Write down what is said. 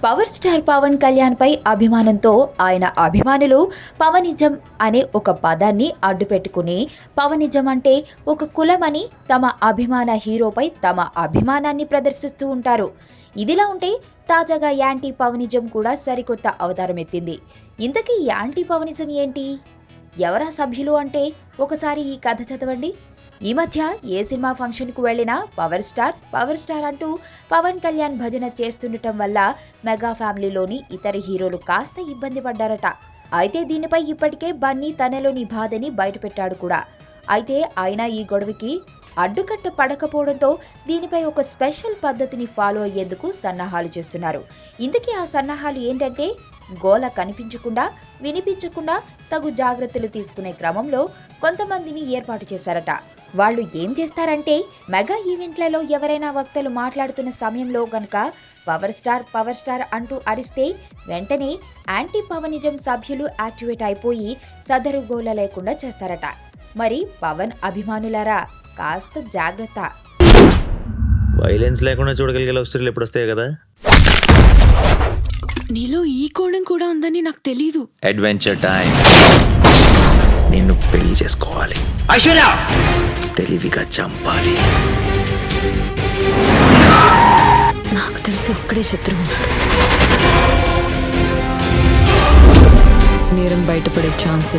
Power star Pawan Kalyan పై అభిమానంతో ఆయన అభిమానులు పవనిజం అనే ఒక పదాన్ని అడ్డుపెట్టుకుని పవనిజం అంటే ఒక కులమని తమ అభిమాన హీరోపై తమ అభిమానాన్ని ప్రదర్శిస్తూ ఉంటారు. ఇదిలా ఉంటే తాజాగా యాంటీ పవనిజం కూడా సరికొత్త అవతారం ఎత్తింది. ఇంతకీ యాంటీ పవనిజం ఏంటి? ఎవరా సభ్యులు అంటే ఒకసారి ఈ కథ చదవండి. ఈ మధ్య ఏ సినిమా ఫంక్షన్కు వెళ్లినా పవర్ స్టార్ అంటూ పవన్ కళ్యాణ్ భజన చేస్తుండటం వల్ల మెగా ఫ్యామిలీలోని ఇతర హీరోలు కాస్త ఇబ్బంది పడ్డారట. అయితే దీనిపై ఇప్పటికే బన్నీ తనలోని బాధని బయటపెట్టాడు కూడా. అయితే ఆయన ఈ గొడవకి అడ్డుకట్ట పడకపోవడంతో దీనిపై ఒక స్పెషల్ పద్ధతిని ఫాలో అయ్యేందుకు సన్నాహాలు చేస్తున్నారు. ఇంతకీ ఆ సన్నాహాలు ఏంటంటే గోల కనిపించకుండా వినిపించకుండా తగు జాగ్రత్తలు తీసుకునే క్రమంలో కొంతమందిని ఏర్పాటు చేశారట. వాళ్ళు ఏం చేస్తారంటే మెగా ఈవెంట్లలో ఎవరైనా వక్తలు మాట్లాడుతున్న సమయంలో గనక పవర్ స్టార్ అంటూ అరిస్తే వెంటనే యాంటీ పవనిజం సభ్యులు యాక్టివేట్ అయిపోయి సదరు గోల లేకుండా చేస్తారట. మరి పవన్ అభిమానులారా కాస్త జాగ్రత్త. వైలెన్స్ లేకుండా చూడగలిగే లవ్ స్టోరీలు ఎప్పుడు వస్తాయి కదా. నీలో ఈ కోణం కూడా ఉందని నాకు తెలీదు. Adventure time. నిన్ను పెళ్లి చేసుకోవాలి. ఐశ్వర్య తెలివిగా చంపాలి. నాకు తెలిసి ఒక్కడే శత్రువు ఉన్నాడు. నేరం బయటపడే ఛాన్స్ లేదు.